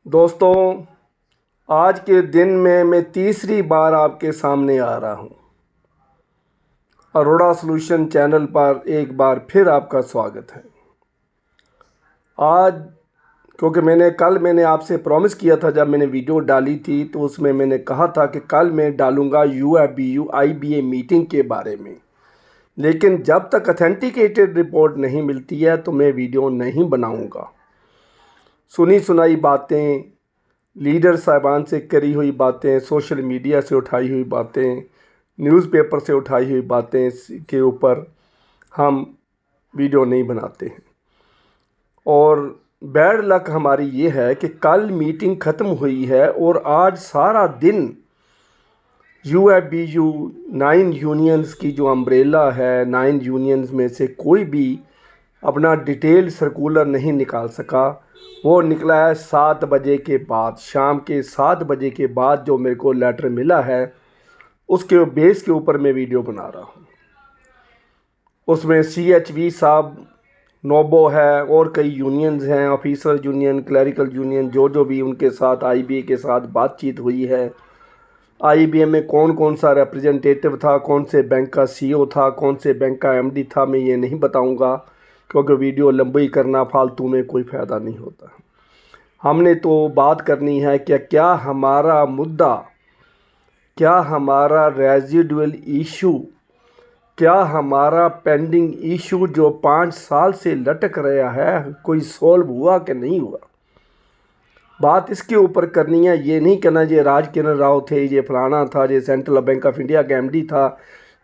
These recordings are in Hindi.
दोस्तों, आज के दिन में मैं तीसरी बार आपके सामने आ रहा हूं। अरोड़ा सॉल्यूशन चैनल पर एक बार फिर आपका स्वागत है। आज क्योंकि मैंने आपसे प्रॉमिस किया था, जब मैंने वीडियो डाली थी तो उसमें मैंने कहा था कि कल मैं डालूंगा UFBU IBA मीटिंग के बारे में, लेकिन जब तक अथेंटिकेटेड रिपोर्ट नहीं मिलती है तो मैं वीडियो नहीं बनाऊंगा। सुनी सुनाई बातें, लीडर साहिबान से करी हुई बातें, सोशल मीडिया से उठाई हुई बातें, न्यूज़पेपर से उठाई हुई बातें के ऊपर हम वीडियो नहीं बनाते हैं। और बैड लक हमारी ये है कि कल मीटिंग ख़त्म हुई है और आज सारा दिन UFBU 9 यूनियंस की जो अम्ब्रेला है, 9 यूनियंस में से कोई भी अपना डिटेल सर्कुलर नहीं निकाल सका। वो निकला है 7 बजे के बाद, शाम के 7 बजे के बाद जो मेरे को लेटर मिला है उसके बेस के ऊपर मैं वीडियो बना रहा हूँ। उसमें CHV साहब, नोबो है और कई यूनियंस हैं, ऑफिसर यूनियन, क्लरिकल यूनियन, जो भी उनके साथ IBA के साथ बातचीत हुई है। IBA में कौन कौन सा रिप्रेजेंटेटिव था, कौन से बैंक का CEO था, कौन से बैंक का MD था, मैं ये नहीं बताऊंगा क्योंकि वीडियो लंबी करना फालतू में कोई फ़ायदा नहीं होता। हमने तो बात करनी है कि क्या हमारा मुद्दा, क्या हमारा रेजिडुअल इशू, क्या हमारा पेंडिंग इशू जो 5 साल से लटक रहा है कोई सॉल्व हुआ कि नहीं हुआ। बात इसके ऊपर करनी है। ये नहीं कहना ये राज किरण राव थे, ये फलाना था, ये सेंट्रल बैंक ऑफ इंडिया का MD था,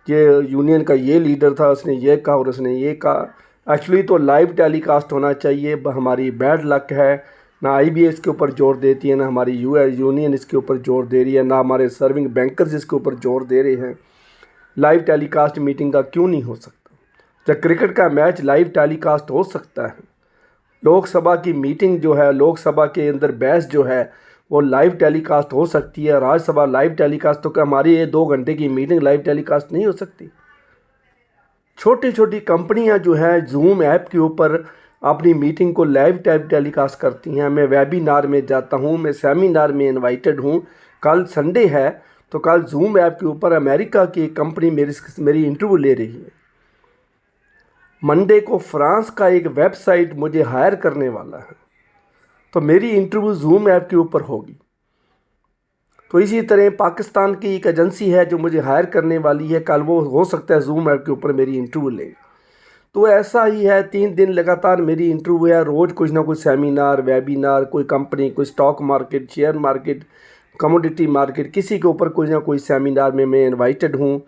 ये यूनियन का ये लीडर था, उसने ये कहा और उसने ये कहा। एक्चुअली तो लाइव टेलीकास्ट होना चाहिए। हमारी बैड लक है, ना IBA इसके ऊपर जोर देती है, ना हमारी यूनियन इसके ऊपर जोर दे रही है, ना हमारे सर्विंग बैंकर्स इसके ऊपर जोर दे रहे हैं। लाइव टेलीकास्ट मीटिंग का क्यों नहीं हो सकता? जब क्रिकेट का मैच लाइव टेलीकास्ट हो सकता है, लोकसभा की मीटिंग जो है, लोकसभा के अंदर बहस जो है वो लाइव टेलीकास्ट हो सकती है, राज्यसभा लाइव टेलीकास्ट, तो क्या हमारी ये 2 घंटे की मीटिंग लाइव टेलीकास्ट नहीं हो सकती? छोटी छोटी कंपनियां जो है जूम ऐप के ऊपर अपनी मीटिंग को लाइव टेलीकास्ट करती हैं। मैं वेबिनार में जाता हूं, मैं सेमिनार में इनवाइटेड हूं। कल संडे है तो कल जूम ऐप के ऊपर अमेरिका की कंपनी मेरी इंटरव्यू ले रही है। मंडे को फ्रांस का एक वेबसाइट मुझे हायर करने वाला है, तो मेरी इंटरव्यू जूम ऐप के ऊपर होगी। तो इसी तरह पाकिस्तान की एक एजेंसी है जो मुझे हायर करने वाली है, कल वो हो सकता है जूम ऐप के ऊपर मेरी इंटरव्यू ले। तो ऐसा ही है, 3 दिन लगातार मेरी इंटरव्यू है, रोज़ कुछ ना कुछ सेमिनार, वेबिनार, कोई कंपनी, कोई stock market, share market, commodity market, किसी के ऊपर कोई ना कोई सेमिनार में मैं इनवाइटेड हूँ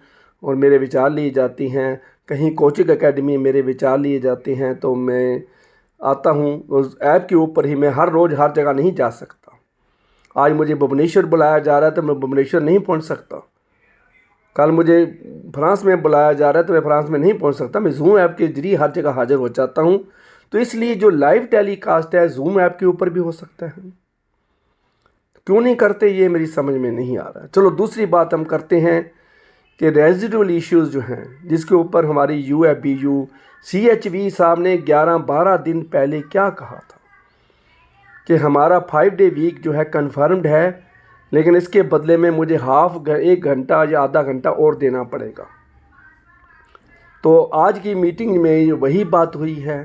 और मेरे विचार लिए जाते हैं। कहीं कोचिंग एकेडमी मेरे विचार लिए जाते हैं तो मैं आता हूँ। उस ऐप के ऊपर ही मैं हर रोज़ हर जगह नहीं जा सकता। आज मुझे भुवनेश्वर बुलाया जा रहा है तो मैं भुवनेश्वर नहीं पहुँच सकता। कल मुझे फ्रांस में बुलाया जा रहा है तो मैं फ्रांस में नहीं पहुँच सकता। मैं जूम ऐप के जरिए हर जगह हाजिर हो जाता हूँ। तो इसलिए जो लाइव टेलीकास्ट है जूम ऐप के ऊपर भी हो सकता है। क्यों नहीं करते ये मेरी समझ में नहीं आ रहा है। चलो दूसरी बात हम करते हैं कि रेजिडुअल इश्यूज़ जो हैं जिसके ऊपर हमारी UFBU CHV साहब ने 11-12 दिन पहले क्या कहा था कि हमारा 5 डे वीक जो है कन्फर्म्ड है, लेकिन इसके बदले में मुझे 1 घंटा या आधा घंटा और देना पड़ेगा। तो आज की मीटिंग में वही बात हुई है,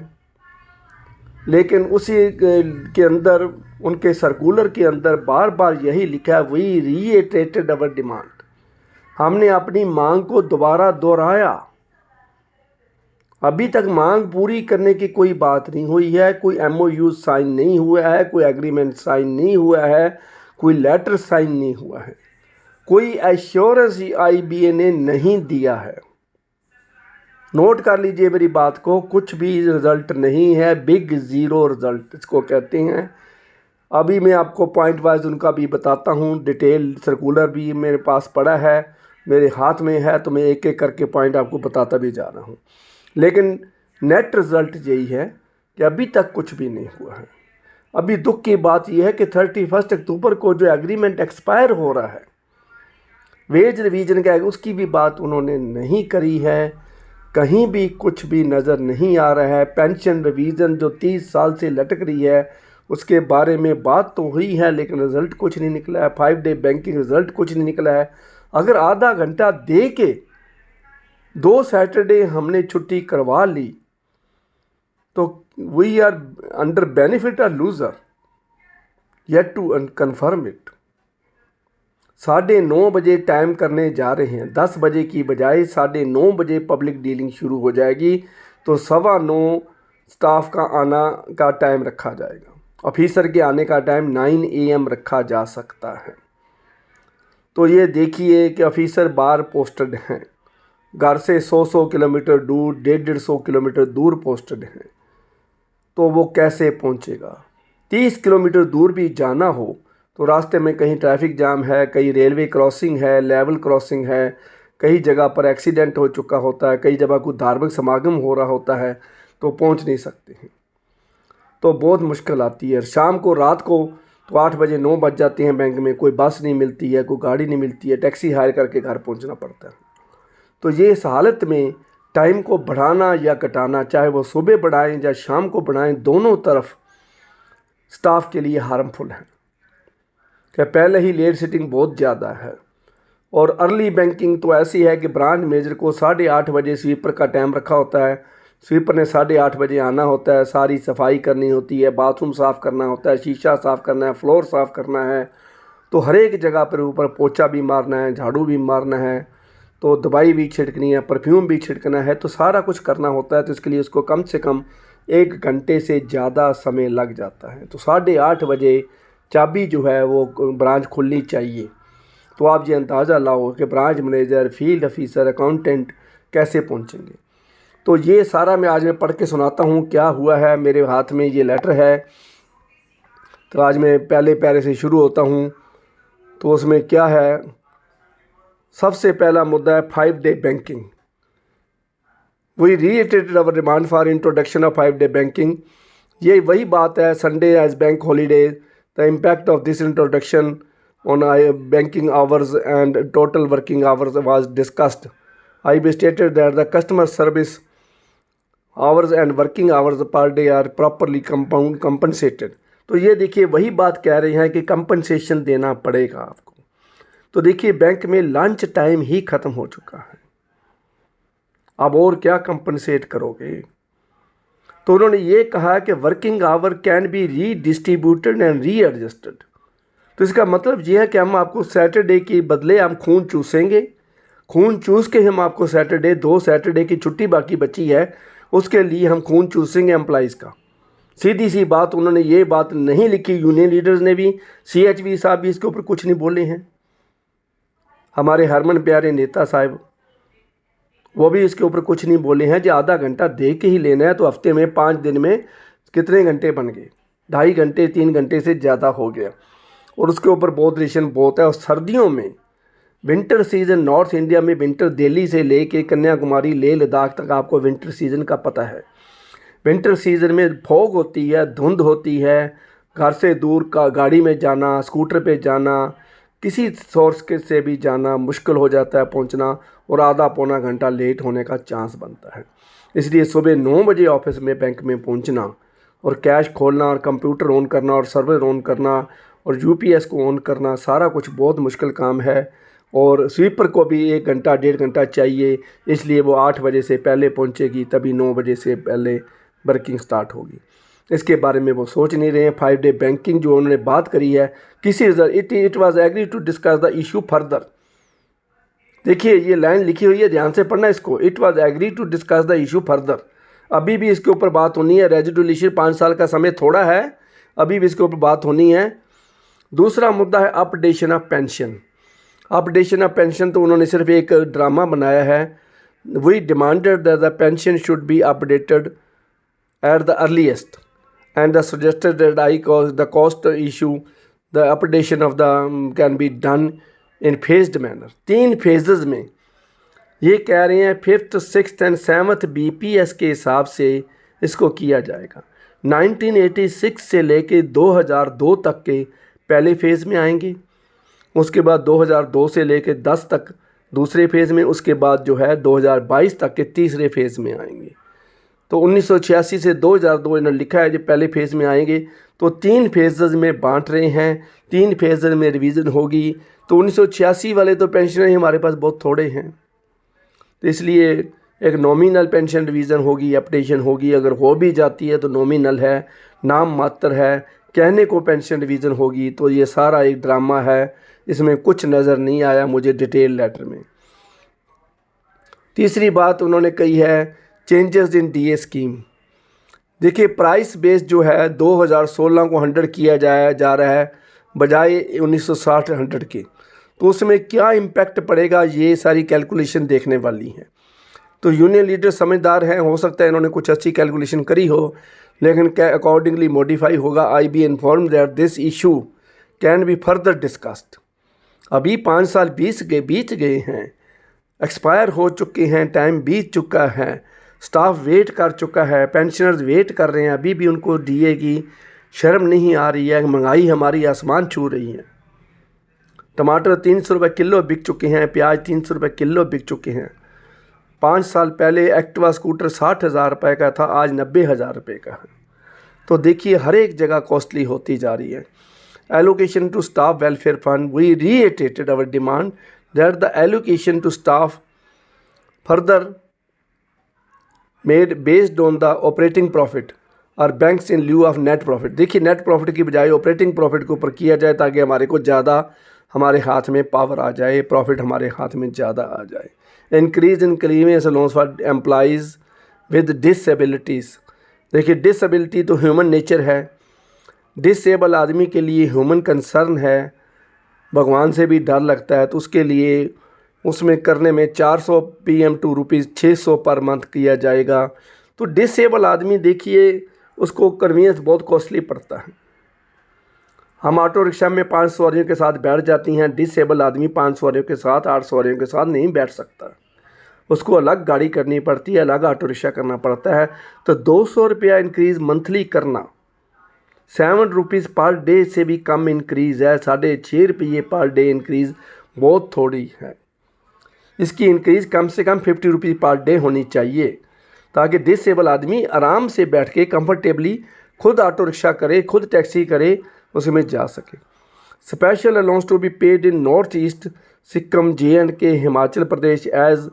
लेकिन उसी के अंदर उनके सर्कुलर के अंदर बार बार यही लिखा है, वी रीइटरेटेड अवर डिमांड। हमने अपनी मांग को दोबारा दोहराया। अभी तक मांग पूरी करने की कोई बात नहीं हुई है, कोई MOU साइन नहीं हुआ है, कोई एग्रीमेंट साइन नहीं हुआ है, कोई लेटर साइन नहीं हुआ है, कोई एश्योरेंस IBA ने नहीं दिया है। नोट कर लीजिए मेरी बात को, कुछ भी रिजल्ट नहीं है, बिग ज़ीरो रिजल्ट इसको कहते हैं। अभी मैं आपको पॉइंट वाइज उनका भी बताता हूँ। डिटेल सर्कुलर भी मेरे पास पड़ा है, मेरे हाथ में है, तो मैं एक एक करके पॉइंट आपको बताता भी जा रहा हूँ। लेकिन नेट रिज़ल्ट यही है कि अभी तक कुछ भी नहीं हुआ है। अभी दुख की बात यह है कि 31 अक्टूबर को जो एग्रीमेंट एक्सपायर हो रहा है, वेज रिवीजन का, उसकी भी बात उन्होंने नहीं करी है। कहीं भी कुछ भी नज़र नहीं आ रहा है। पेंशन रिवीजन जो 30 साल से लटक रही है उसके बारे में बात तो हुई है लेकिन रिज़ल्ट कुछ नहीं निकला है। 5 डे बैंकिंग रिज़ल्ट कुछ नहीं निकला है। अगर आधा घंटा दे के 2 सैटरडे हमने छुट्टी करवा ली तो वी आर अंडर बेनिफिट और loser, yet to confirm it. 9:30 बजे टाइम करने जा रहे हैं, 10 बजे की बजाय 9:30 बजे पब्लिक डीलिंग शुरू हो जाएगी, तो 9:15 स्टाफ का आना का टाइम रखा जाएगा। ऑफिसर के आने का टाइम 9 AM रखा जा सकता है। तो ये देखिए कि ऑफिसर बाहर पोस्टेड हैं, घर से 100 किलोमीटर दूर, 150 किलोमीटर दूर पोस्टेड हैं, तो वो कैसे पहुंचेगा। 30 किलोमीटर दूर भी जाना हो तो रास्ते में कहीं ट्रैफिक जाम है, कहीं रेलवे क्रॉसिंग है, लेवल क्रॉसिंग है, कई जगह पर एक्सीडेंट हो चुका होता है, कई जगह कोई धार्मिक समागम हो रहा होता है, तो पहुंच नहीं सकते हैं, तो बहुत मुश्किल आती है। शाम को रात को तो 8 बजे 9 बज जाते हैं, बैंक में कोई बस नहीं मिलती है, कोई गाड़ी नहीं मिलती है, टैक्सी हायर करके घर पहुंचना पड़ता है। तो ये इस हालत में टाइम को बढ़ाना या घटाना, चाहे वो सुबह बढ़ाएं या शाम को बढ़ाएं, दोनों तरफ स्टाफ के लिए हार्मफुल है कि पहले ही लेट सिटिंग बहुत ज़्यादा है। और अर्ली बैंकिंग तो ऐसी है कि ब्रांच मैनेजर को 8:30 बजे स्वीपर का टाइम रखा होता है, स्वीपर ने 8:30 बजे आना होता है, सारी सफाई करनी होती है, बाथरूम साफ़ करना होता है, शीशा साफ़ करना है, फ्लोर साफ़ करना है, तो हर एक जगह पर ऊपर पोछा भी मारना है, झाड़ू भी मारना है, तो दवाई भी छिड़कनी है, परफ्यूम भी छिड़कना है, तो सारा कुछ करना होता है। तो इसके लिए उसको कम से कम 1 घंटे से ज़्यादा समय लग जाता है। तो 8:30 बजे चाबी जो है वो ब्रांच खुलनी चाहिए। तो आप ये अंदाज़ा लाओ कि branch manager, field officer, accountant कैसे पहुंचेंगे। तो ये सारा मैं आज पढ़ के सुनाता हूँ क्या हुआ है। मेरे हाथ में ये लेटर है, तो आज मैं पहले पैरे से शुरू होता हूँ। तो उसमें क्या है, सबसे पहला मुद्दा है 5 day banking. We reiterated our demand for introduction of 5 day banking. ये वही बात है, Sunday as bank holiday, the impact of this introduction on banking hours and total working hours was discussed. I stated that the customer service hours and working hours per day are properly compensated. तो ये देखिए वही बात कह रहे हैं कि कंपनसेशन देना पड़ेगा आपको। तो देखिए बैंक में लंच टाइम ही ख़त्म हो चुका है, अब और क्या कंपनसेट करोगे। तो उन्होंने ये कहा कि working hour can be redistributed and readjusted. तो इसका मतलब ये है कि हम आपको सैटरडे के बदले हम खून चूसेंगे, खून चूस के हम आपको सैटरडे, 2 सैटरडे की छुट्टी बाकी बची है, उसके लिए हम खून चूसेंगे एम्प्लॉइज़ का। सीधी सी बात, उन्होंने ये बात नहीं लिखी। यूनियन लीडर्स ने भी, CHV साहब भी इसके ऊपर कुछ नहीं बोले हैं, हमारे हरमन प्यारे नेता साहब वो भी इसके ऊपर कुछ नहीं बोले हैं। जो आधा घंटा दे के ही लेना है, तो हफ्ते में 5 दिन में कितने घंटे बन गए, 2.5 घंटे 3 घंटे से ज़्यादा हो गया। और उसके ऊपर बहुत रेशन बहुत है। और सर्दियों में विंटर सीज़न, नॉर्थ इंडिया में विंटर दिल्ली से लेके कन्याकुमारी, लेह लद्दाख तक आपको विंटर सीज़न का पता है। विंटर सीज़न में फॉग होती है, धुंध होती है, घर से दूर का गाड़ी में जाना, स्कूटर पे जाना, किसी सोर्स के से भी जाना मुश्किल हो जाता है पहुंचना, और आधा पौना घंटा लेट होने का चांस बनता है। इसलिए सुबह 9 बजे ऑफिस में, बैंक में पहुंचना और कैश खोलना और कंप्यूटर ऑन करना और सर्वर ऑन करना और UPS को ऑन करना, सारा कुछ बहुत मुश्किल काम है। और स्वीपर को भी 1 घंटा 1.5 घंटा चाहिए, इसलिए वो 8 बजे से पहले पहुंचेगी, तभी 9 बजे से पहले वर्किंग स्टार्ट होगी। इसके बारे में वो सोच नहीं रहे हैं। 5 डे बैंकिंग जो उन्होंने बात करी है, किसी it was agree to discuss the issue further. देखिए ये लाइन लिखी हुई है, ध्यान से पढ़ना इसको। It was agree to discuss the issue further. अभी भी इसके ऊपर बात होनी है। रेजिडुअल इशू 5 साल का समय थोड़ा है, अभी भी इसके ऊपर बात होनी है। दूसरा मुद्दा है updation of pension. Updation of pension तो उन्होंने सिर्फ एक ड्रामा बनाया है। We demanded that the pension should be updated at the earliest and the suggested that the cost issue the updation of the can be done in phased manner. 3 phases में ये कह रहे हैं, 5th, 6th and 7th BPS के हिसाब से इसको किया जाएगा। 1986 से लेके 2002 तक के पहले फेज़ में आएंगे, उसके बाद 2002 से लेके 10 तक दूसरे फेज़ में, उसके बाद जो है 2022 तक के तीसरे फेज़ में आएंगे। तो 1986 से 2002 इन्होंने लिखा है जो पहले फेज़ में आएंगे, तो 3 फेजेज़ में बांट रहे हैं, 3 फेजेज़ में रिवीजन होगी। तो 1986 वाले तो पेंशनर ही हमारे पास बहुत थोड़े हैं, तो इसलिए एक नॉमिनल पेंशन रिवीजन होगी, अपडेशन होगी, अगर हो भी जाती है तो नॉमिनल है, नाम मात्र है, कहने को पेंशन रिवीजन होगी। तो ये सारा एक ड्रामा है, इसमें कुछ नज़र नहीं आया मुझे डिटेल लेटर में। तीसरी बात उन्होंने कही है चेंजेस इन डीए स्कीम। देखिए प्राइस बेस जो है 2016 को 100 किया जा रहा है बजाय 1960 100 के, तो उसमें क्या इम्पैक्ट पड़ेगा ये सारी कैलकुलेशन देखने वाली है। तो यूनियन लीडर समझदार हैं, हो सकता है इन्होंने कुछ अच्छी कैलकुलेशन करी हो, लेकिन अकॉर्डिंगली मॉडिफाई होगा। I be inform that this issue can be further discussed. अभी 5 साल बीत गए हैं, एक्सपायर हो चुके हैं, टाइम बीत चुका है, स्टाफ वेट कर चुका है, पेंशनर्स वेट कर रहे हैं, अभी भी उनको डीए की शर्म नहीं आ रही है। महंगाई हमारी आसमान छू रही है। टमाटर 300 रुपये किलो बिक चुके हैं, प्याज 300 रुपये किलो बिक चुके हैं। 5 साल पहले एक्टिवा स्कूटर 60,000 रुपये का था, आज 90,000 रुपये का है। तो देखिए हर एक जगह कॉस्टली होती जा रही है। Allocation to staff welfare fund, we reiterated our demand that the allocation to staff further made based on the operating profit और banks in lieu of net profit. देखिए नेट प्रॉफिट की बजाय ऑपरेटिंग प्रॉफिट के ऊपर किया जाए ताकि हमारे को ज़्यादा हमारे हाथ में पावर आ जाए, प्रॉफिट हमारे हाथ में ज़्यादा आ जाए। Increase in Clemens allowance for employees with disabilities. देखिए डिसेबिलिटी तो ह्यूमन नेचर है, डिसेबल आदमी के लिए ह्यूमन कंसर्न है, भगवान से भी डर लगता है, तो उसके लिए उसमें करने में 400 PM टू ₹600 पर मंथ किया जाएगा। तो डिसेबल आदमी देखिए उसको कन्वीनियंस बहुत कॉस्टली पड़ता है। हम ऑटो रिक्शा में 5 सवारियों के साथ बैठ जाती हैं, डिसेबल आदमी 5 सवारियों के साथ 8 सवारियों के साथ नहीं बैठ सकता, उसको अलग गाड़ी करनी पड़ती है, अलग ऑटो रिक्शा करना पड़ता है। तो 200 रुपया इंक्रीज़ मंथली करना, 7 रुपीज़ पर डे से भी कम इंक्रीज़ है, 6.5 रुपये पर डे इंक्रीज़ बहुत थोड़ी है। इसकी इंक्रीज़ कम से कम 50 रुपीज़ पर डे होनी चाहिए ताकि डिसेबल आदमी आराम से बैठ के कंफर्टेबली खुद ऑटो रिक्शा करे, खुद टैक्सी करे, उसमें जा सके। Special allowance to be paid in north east Sikkim JNK Himachal Pradesh as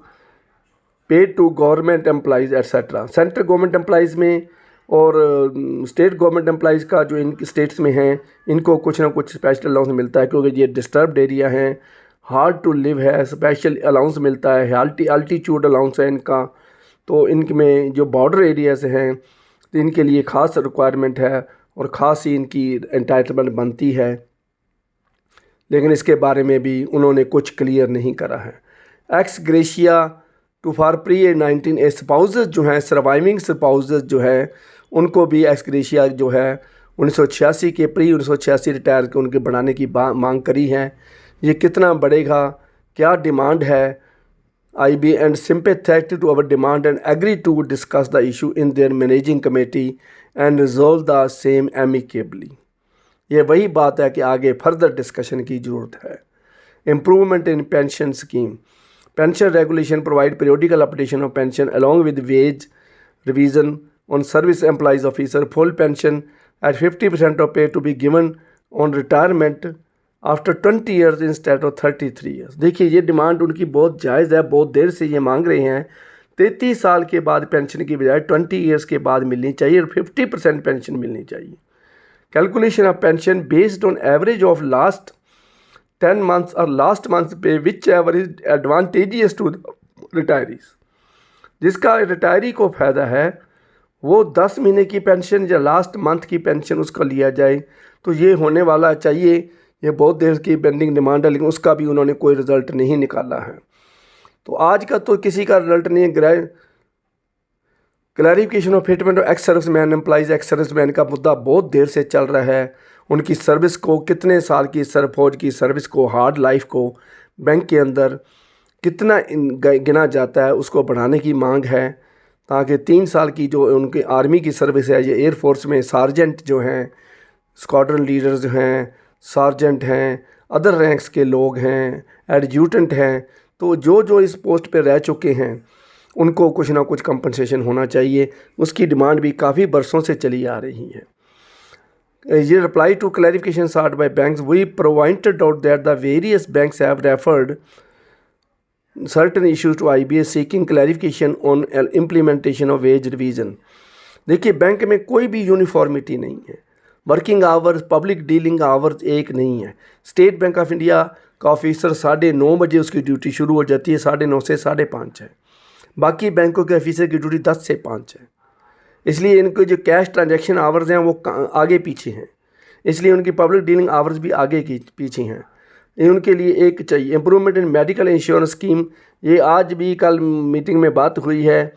paid to government employees etcetera. Central government employees में और स्टेट गवर्नमेंट एम्प्लॉइज़ का जो इन स्टेट्स में हैं इनको कुछ ना कुछ स्पेशल अलाउंस मिलता है, क्योंकि ये डिस्टर्ब्ड एरिया हैं, हार्ड टू लिव है, स्पेशल अलाउंस मिलता है, अल्टीट्यूड अलाउंस है इनका। तो इनमें जो बॉर्डर एरियाज़ हैं तो इनके लिए ख़ास रिक्वायरमेंट है और ख़ास ही इनकी एंटाइटलमेंट बनती है, लेकिन इसके बारे में भी उन्होंने कुछ क्लियर नहीं करा है। Ex gratia to for pre 19 spouses जो हैं, सर्वाइविंग स्पाउसेस जो है उनको भी एक्स ग्रेशिया जो है 1986 के प्री 1986 रिटायर के उनके बढ़ाने की मांग करी है। ये कितना बढ़ेगा, क्या डिमांड है? IB and sympathetic to our demand and agree to discuss the issue in their managing committee and resolve the same amicably। ये वही बात है कि आगे फर्दर डिस्कशन की ज़रूरत है। Improvement in pension scheme, pension regulation provide periodical updation of pension along with wage revision on service employees officer, full pension at 50% of pay to be given on retirement after 20 years instead of 33 years. देखिए ये डिमांड उनकी बहुत जायज़ है, बहुत देर से ये मांग रहे हैं। 33 साल के बाद पेंशन की बजाय 20 ईयर्स के बाद मिलनी चाहिए और 50% पेंशन मिलनी चाहिए। Calculation of pension based on average of last 10 months और last month pay whichever is advantageous to retirees. जिसका रिटायरी को फ़ायदा है वो 10 महीने की पेंशन या लास्ट मंथ की पेंशन उसका लिया जाए, तो ये होने वाला चाहिए। ये बहुत देर की पेंडिंग डिमांड है, लेकिन उसका भी उन्होंने कोई रिज़ल्ट नहीं निकाला है। तो आज का तो किसी का रिजल्ट नहीं है। Clarification of fitment of ex serviceman employees, ex serviceman का मुद्दा बहुत देर से चल रहा है। उनकी सर्विस को, कितने साल की फौज की सर्विस को, हार्ड लाइफ को बैंक के अंदर कितना गिना जाता है, उसको बढ़ाने की मांग है, ताकि 3 साल की जो उनकी आर्मी की सर्विस है, ये एयरफोर्स में सार्जेंट जो हैं, स्क्वाड्रन लीडर्स हैं, सार्जेंट हैं, अदर रैंक्स के लोग हैं, एडजुटेंट हैं, तो जो जो इस पोस्ट पे रह चुके हैं उनको कुछ ना कुछ कंपनसेशन होना चाहिए। उसकी डिमांड भी काफ़ी बरसों से चली आ रही है। ये reply to clarification sought by banks, we pointed out that the various banks have referred certain issues to IBA seeking clarification on implementation of wage revision। देखिए, बैंक में कोई भी यूनिफॉर्मिटी नहीं है। Working hours, public dealing hours एक नहीं है। स्टेट बैंक ऑफ इंडिया का ऑफिसर 9:30 बजे उसकी ड्यूटी शुरू हो जाती है, 9:30 से 5:30 है। बाकी बैंकों के ऑफिसर की ड्यूटी 10 से 5 है। इसलिए इनके जो कैश ट्रांजैक्शन आवर्स हैं वो आगे पीछे हैं, इसलिए उनकी पब्लिक डीलिंग आवर्स भी आगे की पीछे हैं। उनके लिए एक चाहिए improvement in medical insurance scheme. ये आज भी कल मीटिंग में बात हुई है,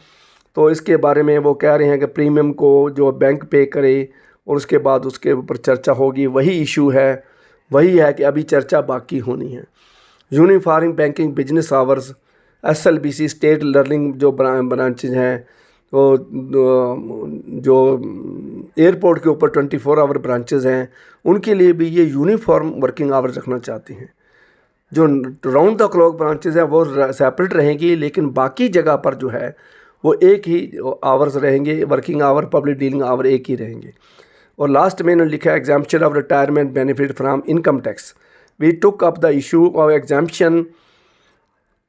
तो इसके बारे में वो कह रहे हैं कि प्रीमियम को जो बैंक पे करे और उसके बाद उसके ऊपर चर्चा होगी। वही इशू है, वही है कि अभी चर्चा बाकी होनी है। Uniform banking business hours, SLBC state learning जो ब्रांचेज हैं, तो जो एयरपोर्ट के ऊपर 24 आवर ब्रांचेज हैं, उनके लिए भी ये यूनिफॉर्म वर्किंग आवर्स रखना चाहते हैं। जो राउंड द क्लॉक ब्रांचेज हैं वो सेपरेट रहेंगी, लेकिन बाकी जगह पर जो है वो एक ही आवर्स रहेंगे, working hour, public dealing hour एक ही रहेंगे। और लास्ट में इन्होंने लिखा है exemption of retirement benefit from income tax. We took up the issue of exemption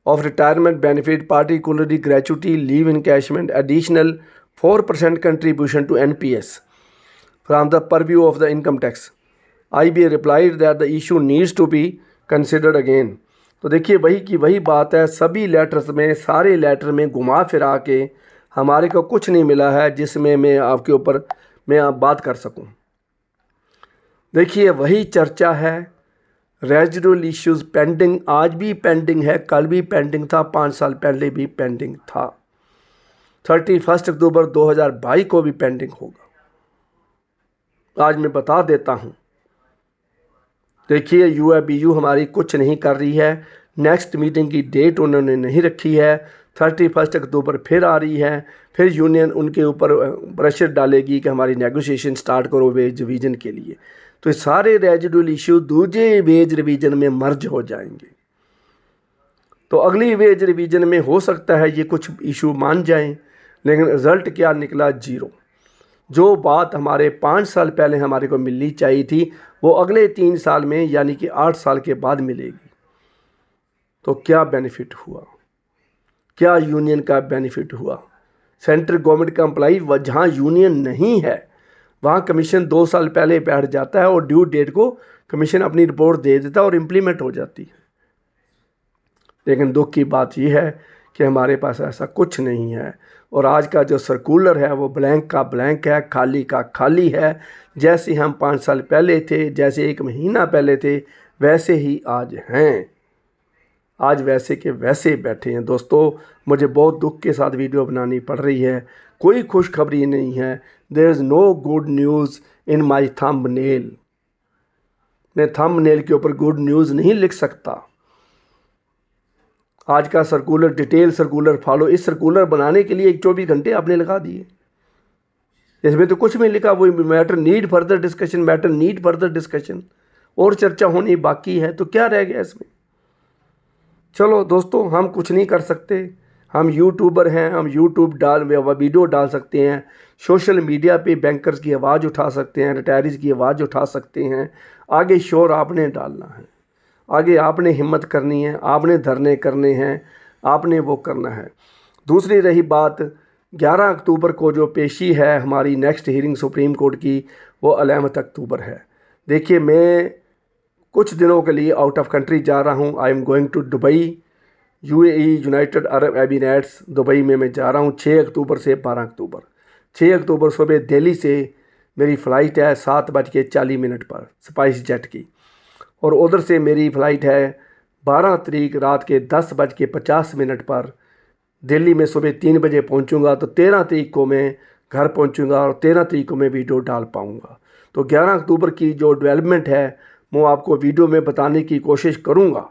of retirement benefit, particularly gratuity, leave encashment, additional 4% contribution to NPS from the purview of the income tax. IBA replied that the issue needs to be considered again। तो देखिए वही की वही बात है, सभी लेटर्स में, सारे लेटर में घुमा फिरा के हमारे को कुछ नहीं मिला है जिसमें मैं आपके ऊपर बात कर सकूं। देखिए वही चर्चा है, रेजिडुअल इश्यूज़ पेंडिंग, आज भी पेंडिंग है, कल भी पेंडिंग था, 5 साल पहले भी पेंडिंग था, 31 अक्टूबर 2022 को भी पेंडिंग होगा। आज मैं बता देता हूँ। देखिए UABU हमारी कुछ नहीं कर रही है, नेक्स्ट मीटिंग की डेट उन्होंने नहीं रखी है, 31 अक्टूबर फिर आ रही है, फिर यूनियन उनके ऊपर प्रेशर डालेगी कि हमारी नेगोशिएशन स्टार्ट करो वेज रिवीजन के लिए। तो सारे रेजिडुअल इशू दूसरे वेज रिवीजन में मर्ज हो जाएंगे। तो अगली वेज रिवीजन में हो सकता है ये कुछ इशू मान जाएं, लेकिन रिज़ल्ट क्या निकला? 0। जो बात हमारे 5 साल पहले हमारे को मिलनी चाहिए थी वो अगले 3 साल में यानी कि 8 साल के बाद मिलेगी। तो क्या बेनिफिट हुआ? क्या यूनियन का बेनिफिट हुआ? सेंट्रल गवर्नमेंट का एम्प्लॉई जहाँ यूनियन नहीं है वहाँ कमीशन 2 साल पहले बैठ जाता है और ड्यू डेट को कमीशन अपनी रिपोर्ट दे देता है और इम्प्लीमेंट हो जाती है। लेकिन दुख की बात यह है कि हमारे पास ऐसा कुछ नहीं है, और आज का जो सर्कुलर है वो ब्लैंक का ब्लैंक है, खाली का खाली है। जैसे हम 5 साल पहले थे, जैसे 1 महीना पहले थे, वैसे ही आज हैं। आज वैसे के वैसे बैठे हैं। दोस्तों, मुझे बहुत दुख के साथ वीडियो बनानी पड़ रही है, कोई खुशखबरी नहीं है। There is no good news in my thumbnail. मैं थंबनेल के ऊपर गुड न्यूज़ नहीं लिख सकता। आज का सर्कुलर, डिटेल सर्कुलर फॉलो, इस सर्कुलर बनाने के लिए 24 घंटे आपने लगा दिए। इसमें तो कुछ नहीं लिखा, वो matter need further discussion, matter need further discussion, और चर्चा होनी बाकी है। तो क्या रह गया इसमें? चलो दोस्तों, हम कुछ नहीं कर सकते, हम यूट्यूबर हैं, हम यूट्यूब वीडियो डाल सकते हैं, सोशल मीडिया पे बैंकर्स की आवाज़ उठा सकते हैं, रिटायरीज़ की आवाज़ उठा सकते हैं। आगे शोर आपने डालना है, आगे आपने हिम्मत करनी है, आपने धरने करने हैं, आपने वो करना है। दूसरी रही बात, 11 अक्टूबर को जो पेशी है हमारी नेक्स्ट हियरिंग सुप्रीम कोर्ट की, वो 11 अक्टूबर है। देखिए, मैं कुछ दिनों के लिए आउट ऑफ कंट्री जा रहा हूँ। I am going to Dubai, UAE, United Arab Emirates. Dubai में मैं जा रहा हूँ 6 अक्टूबर से 12 अक्टूबर। 6 अक्टूबर सुबह दिल्ली से मेरी फ़्लाइट है 7:40 पर स्पाइस जेट की, और उधर से मेरी फ़्लाइट है 12 तारीख रात के 10:50 पर। दिल्ली में सुबह 3 बजे पहुँचूँगा, तो 13 तारीख को मैं घर पहुँचूँगा और 13 तारीख को मैं वीडियो डाल पाऊँगा। तो 11 अक्टूबर की जो डेवलपमेंट है वो आपको वीडियो में बताने की कोशिश करूँगा।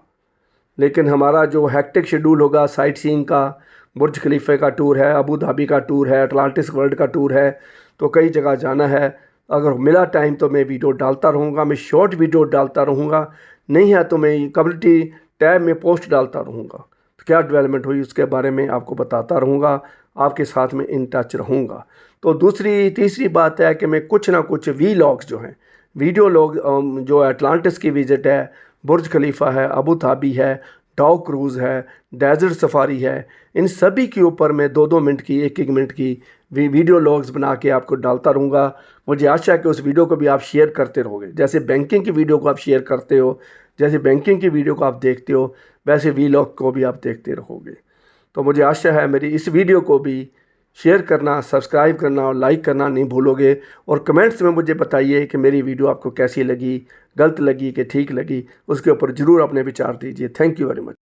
लेकिन हमारा जो हेक्टिक शेड्यूल होगा, साइट सीइंग का, बुर्ज खलीफे का टूर है, अबू धाबी का टूर है, अटलांटिस वर्ल्ड का टूर है, तो कई जगह जाना है। अगर मिला टाइम तो मैं वीडियो डालता रहूँगा, मैं शॉर्ट वीडियो डालता रहूँगा, नहीं है तो मैं कम्युनिटी टैब में पोस्ट डालता रहूँगा। क्या डेवलपमेंट हुई उसके बारे में आपको बताता रहूँगा, आपके साथ में इन टच रहूँगा। तो तीसरी बात है कि मैं कुछ ना कुछ वीलॉग्स जो हैं, वीडियो लॉग, जो अटलांटिस की विज़िट है, बुर्ज खलीफा है, अबू धाबी है, डाउ क्रूज़ है, डेजर्ट सफारी है, इन सभी के ऊपर मैं 2-2 मिनट की, 1-1 मिनट की वीडियो लॉग्स बना के आपको डालता रहूँगा। मुझे आशा है कि उस वीडियो को भी आप शेयर करते रहोगे। जैसे बैंकिंग की वीडियो को आप शेयर करते हो, जैसे बैंकिंग की वीडियो को आप देखते हो, वैसे वीलॉग को भी आप देखते रहोगे। तो मुझे आशा है मेरी इस वीडियो को भी शेयर करना, सब्सक्राइब करना और लाइक करना नहीं भूलोगे। और कमेंट्स में मुझे बताइए कि मेरी वीडियो आपको कैसी लगी, गलत लगी कि ठीक लगी, उसके ऊपर ज़रूर अपने विचार दीजिए। Thank you very much.